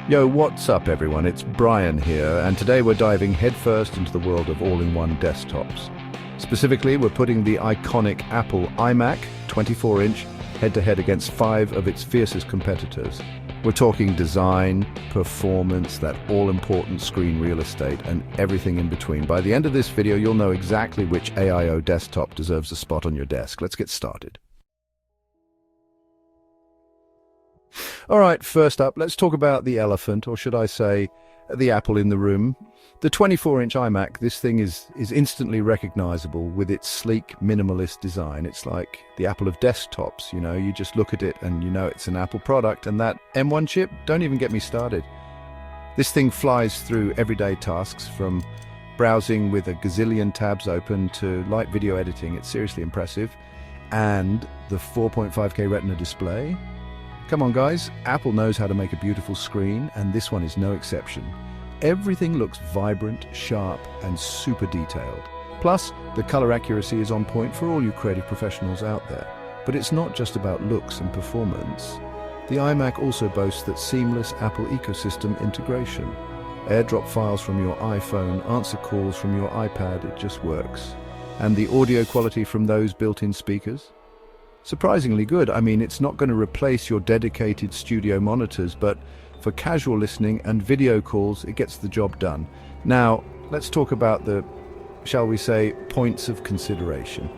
Yo, what's up everyone? It's Brian here, and today we're diving headfirst into the world of all-in-one desktops. Specifically, we're putting the iconic Apple iMac 24-inch head-to-head against 5 of its fiercest competitors. We're talking design, performance, that all-important screen real estate, and everything in between. By the end of this video, you'll know exactly which AiO desktop deserves a spot on your desk. Let's get started. All right, first up, let's talk about the elephant, or should I say, the apple in the room. The 24-inch iMac, this thing is instantly recognizable with its sleek, minimalist design. It's like the Apple of desktops, you know, you just look at it and you know it's an Apple product, and that M1 chip, don't even get me started. This thing flies through everyday tasks, from browsing with a gazillion tabs open to light video editing. It's seriously impressive. And the 4.5K Retina display. Come on guys, Apple knows how to make a beautiful screen, and this one is no exception. Everything looks vibrant, sharp, and super detailed. Plus, the color accuracy is on point for all you creative professionals out there. But it's not just about looks and performance. The iMac also boasts that seamless Apple ecosystem integration. AirDrop files from your iPhone, answer calls from your iPad, it just works. And the audio quality from those built-in speakers? Surprisingly good. I mean, it's not going to replace your dedicated studio monitors, but for casual listening and video calls, it gets the job done. Now, let's talk about the, shall we say, points of consideration.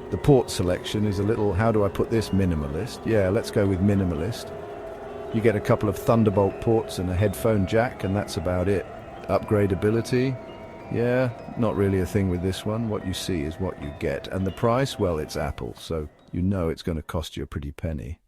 The port selection is a little, how do I put this, minimalist. Yeah, let's go with minimalist. You get a couple of Thunderbolt ports and a headphone jack, and that's about it. Upgradability? Yeah, not really a thing with this one. What you see is what you get. And the price? Well, it's Apple, so you know it's going to cost you a pretty penny.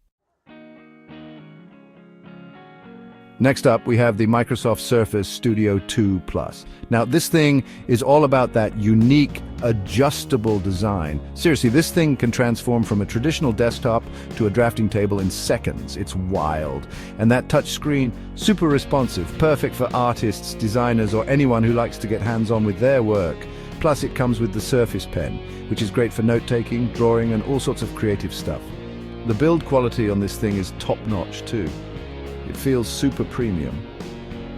Next up, we have the Microsoft Surface Studio 2 Plus. Now, this thing is all about that unique, adjustable design. Seriously, this thing can transform from a traditional desktop to a drafting table in seconds. It's wild. And that touch screen, super responsive, perfect for artists, designers, or anyone who likes to get hands-on with their work. Plus, it comes with the Surface Pen, which is great for note-taking, drawing, and all sorts of creative stuff. The build quality on this thing is top-notch, too. It feels super premium,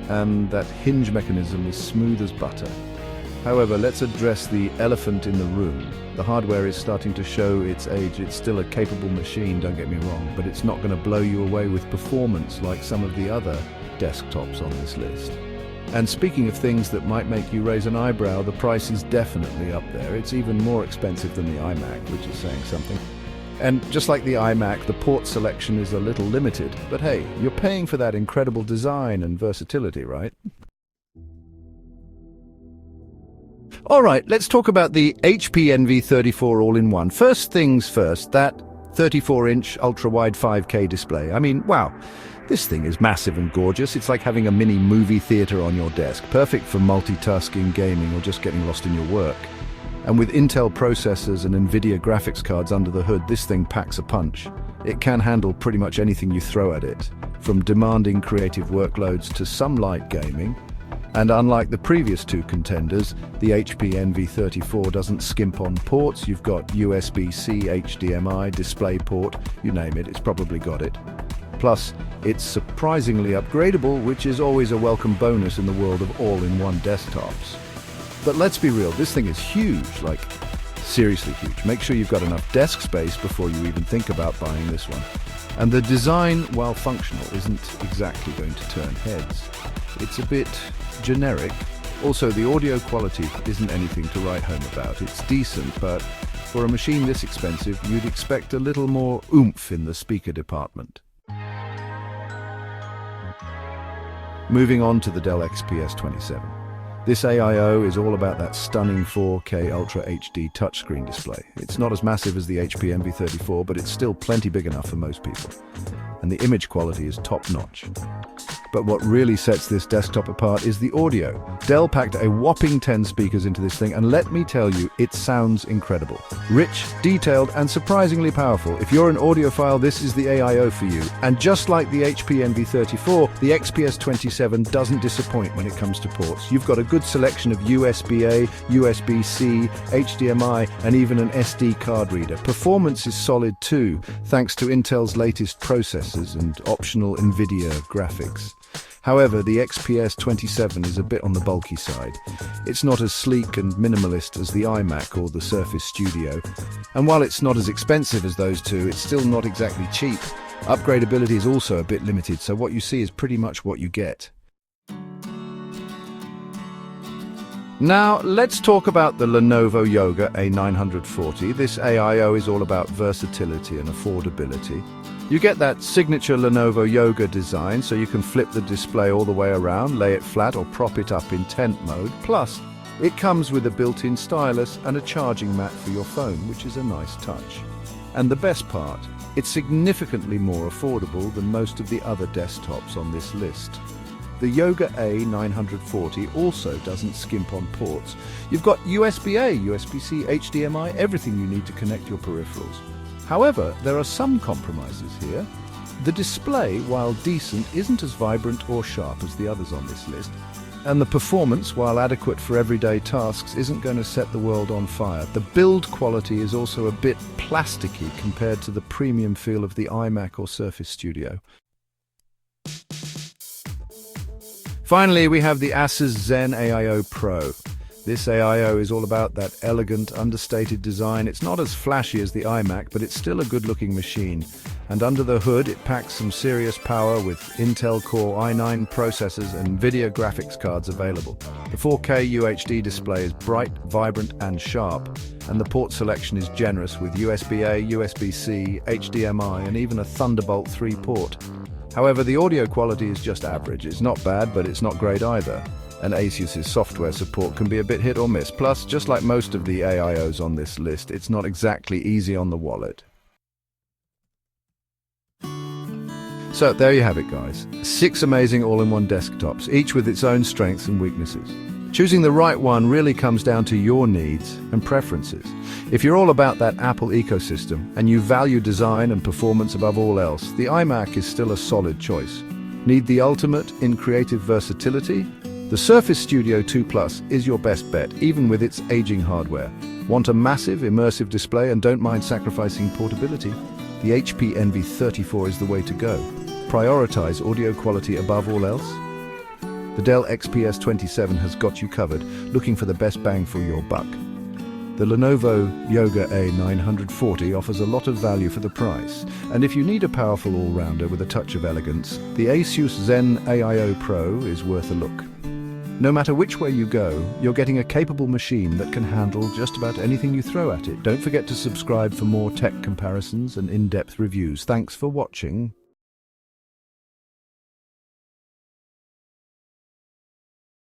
and that hinge mechanism is smooth as butter. However, let's address the elephant in the room. The hardware is starting to show its age. It's still a capable machine, don't get me wrong, but it's not going to blow you away with performance like some of the other desktops on this list. And speaking of things that might make you raise an eyebrow, the price is definitely up there. It's even more expensive than the iMac, which is saying something. And just like the iMac, the port selection is a little limited. But hey, you're paying for that incredible design and versatility, right? All right, let's talk about the HP NV34 all-in-one. First things first, that 34-inch ultra-wide 5K display. I mean, wow, this thing is massive and gorgeous. It's like having a mini movie theater on your desk, perfect for multitasking, gaming, or just getting lost in your work. And with Intel processors and NVIDIA graphics cards under the hood, this thing packs a punch. It can handle pretty much anything you throw at it, from demanding creative workloads to some light gaming. And unlike the previous two contenders, the HP NV34 doesn't skimp on ports. You've got USB-C, HDMI, DisplayPort, you name it, it's probably got it. Plus, it's surprisingly upgradable, which is always a welcome bonus in the world of all-in-one desktops. But let's be real, this thing is huge, like seriously huge. Make sure you've got enough desk space before you even think about buying this one. And the design, while functional, isn't exactly going to turn heads. It's a bit generic. Also, the audio quality isn't anything to write home about. It's decent, but for a machine this expensive, you'd expect a little more oomph in the speaker department. Moving on to the Dell XPS 27. This AiO is all about that stunning 4K Ultra HD touchscreen display. It's not as massive as the HP NV34, but it's still plenty big enough for most people. And the image quality is top-notch. But what really sets this desktop apart is the audio. Dell packed a whopping 10 speakers into this thing, and let me tell you, it sounds incredible. Rich, detailed, and surprisingly powerful. If you're an audiophile, this is the AiO for you. And just like the HP NV34, the XPS 27 doesn't disappoint when it comes to ports. You've got a good selection of USB-A, USB-C, HDMI, and even an SD card reader. Performance is solid too, thanks to Intel's latest processors and optional NVIDIA graphics. However, the XPS 27 is a bit on the bulky side. It's not as sleek and minimalist as the iMac or the Surface Studio. And while it's not as expensive as those two, it's still not exactly cheap. Upgradability is also a bit limited, so what you see is pretty much what you get. Now, let's talk about the Lenovo Yoga A940. This AiO is all about versatility and affordability. You get that signature Lenovo Yoga design, so you can flip the display all the way around, lay it flat or prop it up in tent mode. Plus, it comes with a built-in stylus and a charging mat for your phone, which is a nice touch. And the best part, it's significantly more affordable than most of the other desktops on this list. The Yoga A940 also doesn't skimp on ports. You've got USB-A, USB-C, HDMI, everything you need to connect your peripherals. However, there are some compromises here. The display, while decent, isn't as vibrant or sharp as the others on this list. And the performance, while adequate for everyday tasks, isn't going to set the world on fire. The build quality is also a bit plasticky compared to the premium feel of the iMac or Surface Studio. Finally, we have the ASUS Zen AiO Pro. This AiO is all about that elegant, understated design. It's not as flashy as the iMac, but it's still a good-looking machine. And under the hood, it packs some serious power with Intel Core i9 processors and NVIDIA graphics cards available. The 4K UHD display is bright, vibrant, and sharp. And the port selection is generous with USB-A, USB-C, HDMI, and even a Thunderbolt 3 port. However, the audio quality is just average. It's not bad, but it's not great either. And ASUS's software support can be a bit hit or miss. Plus, just like most of the AiOs on this list, it's not exactly easy on the wallet. So there you have it, guys. 6 amazing all-in-one desktops, each with its own strengths and weaknesses. Choosing the right one really comes down to your needs and preferences. If you're all about that Apple ecosystem and you value design and performance above all else, the iMac is still a solid choice. Need the ultimate in creative versatility? The Surface Studio 2 Plus is your best bet, even with its aging hardware. Want a massive, immersive display and don't mind sacrificing portability? The HP Envy 34 is the way to go. Prioritize audio quality above all else? The Dell XPS 27 has got you covered, looking for the best bang for your buck. The Lenovo Yoga A940 offers a lot of value for the price, and if you need a powerful all-rounder with a touch of elegance, the ASUS Zen AiO Pro is worth a look. No matter which way you go, you're getting a capable machine that can handle just about anything you throw at it. Don't forget to subscribe for more tech comparisons and in-depth reviews. Thanks for watching.